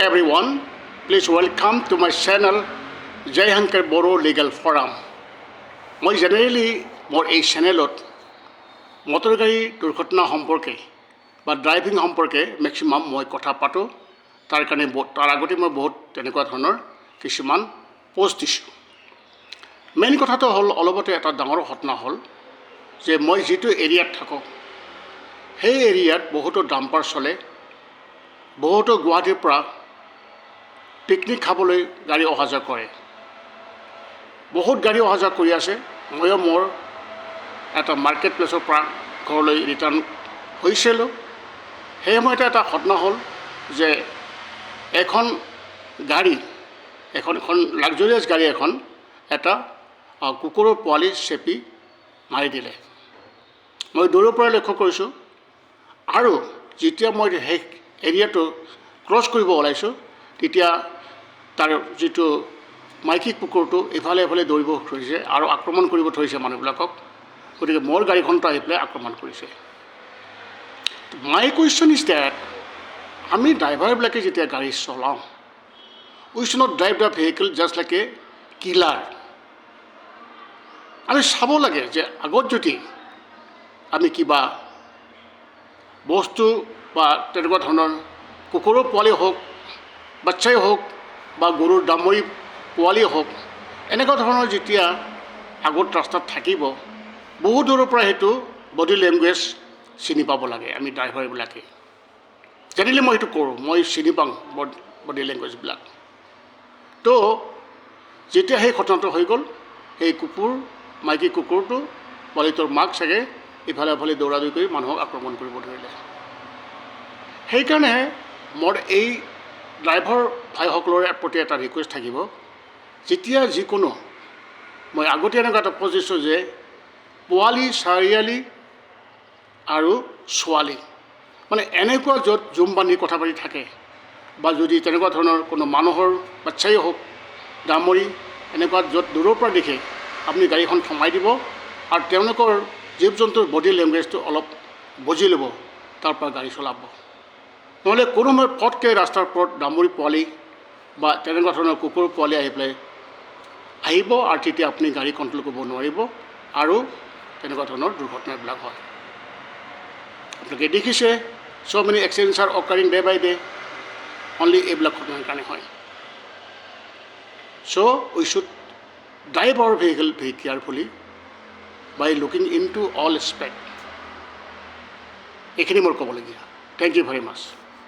everyone, please welcome to my channel Jai Hankar Boro Legal Forum. মই generally মোৰ এই চেনেলত মটৰ গাড়ী দুৰ্ঘটনা সম্পৰ্কে বা ড্ৰাইভিং সম্পৰ্কে মেক্সিমাম মই কথা পাতোঁ। তাৰ কাৰণে তাৰ আগতে মই বহুত তেনেকুৱা ধৰণৰ কিছুমান পোষ্ট দিছোঁ। মেইন কথাটো হ'ল অলপতে এটা ডাঙৰ ঘটনা হ'ল যে মই যিটো এৰিয়াত থাকোঁ সেই এৰিয়াত বহুতো ডাম্পাৰ চলে, বহুতো গুৱাহাটীৰ পৰা পিকনিক খাবলৈ গাড়ী অহা যোৱা কৰে। বহুত গাড়ী অহা যোৱা কৰি আছে। ময়ো মোৰ এটা মাৰ্কেট প্লেচৰ পৰা ঘৰলৈ ৰিটাৰ্ণ হৈছিলোঁ। সেই সময়তে এটা ঘটনা হ'ল যে এখন লাক্সাৰিয়াছ গাড়ী এখন এটা কুকুৰৰ পোৱালি চেপি মাৰি দিলে। মই দূৰৰ পৰা লক্ষ্য কৰিছোঁ আৰু যেতিয়া মই সেই এৰিয়াটো ক্ৰছ কৰিব ওলাইছোঁ তেতিয়া তাৰ যিটো মাইকী কুকুৰটো ইফালে ইফালে দৌৰিব ধৰিছে আৰু আক্ৰমণ কৰিব ধৰিছে মানুহবিলাকক। গতিকে মোৰ গাড়ীখনটো আহি পেলাই আক্ৰমণ কৰিছে। মাই কুৱেশ্যন ইজ ডেট আমি ড্ৰাইভাৰবিলাকে যেতিয়া গাড়ী চলাওঁ, we should not drive the vehicle just like a killer. আমি চাব লাগে যে আগত যদি আমি কিবা বস্তু বা তেনেকুৱা ধৰণৰ কুকুৰৰ পোৱালি হওক, বাচ্ছাই হওক বা গৰুৰ ডামৰি পোৱালি হওক, এনেকুৱা ধৰণৰ যেতিয়া আগত ৰাস্তাত থাকিব, বহু দূৰৰ পৰা সেইটো বডি লেংগুৱেজ চিনি পাব লাগে আমি ড্ৰাইভাৰবিলাকে। জেনেৰেলি মই সেইটো কৰোঁ, মই চিনি পাওঁ বডি লেংগুৱেজবিলাক। তো যেতিয়া সেই ঘটনাটো হৈ গ'ল, সেই মাইকী কুকুৰটো পোৱালিটোৰ মাক চাগে ইফালে ইফালে দৌৰা দৌৰি কৰি মানুহক আক্ৰমণ কৰিব ধৰিলে। সেইকাৰণে মোৰ এই ড্ৰাইভাৰ ভাইসকলৰে প্ৰতি এটা ৰিকুৱেষ্ট থাকিব, যেতিয়া যিকোনো মই আগতে এনেকুৱা এটা বুজিছোঁ যে পোৱালি, চাৰিআলি আৰু ছোৱালী মানে এনেকুৱা য'ত জুম বান্ধি কথা পাতি থাকে বা যদি তেনেকুৱা ধৰণৰ কোনো মানুহৰ বাচ্ছাই হওক, ডামৰি এনেকুৱা য'ত দূৰৰ পৰা দেখে আপুনি গাড়ীখন থমাই দিব আৰু তেওঁলোকৰ জীৱ জন্তুৰ বডি লেংগুৱেজটো অলপ বুজি ল'ব, তাৰ পৰা গাড়ী চলাব। নহ'লে কোনো সময়ত ফটকৈ ৰাস্তাৰ ওপৰত ডামৰি পোৱালি বা তেনেকুৱা ধৰণৰ কুকুৰ পোৱালি আহিব আৰু তেতিয়া আপুনি গাড়ী কণ্ট্ৰল কৰিব নোৱাৰিব আৰু তেনেকুৱা ধৰণৰ দুৰ্ঘটনাবিলাক হয়। আপোনালোকে দেখিছে so' many accidents are occurring day by day, only এইবিলাক ঘটনাৰ কাৰণে হয়। So' we should drive our vehicle very carefully by looking into all aspect. এইখিনি মোৰ ক'বলগীয়া। Thank you very much.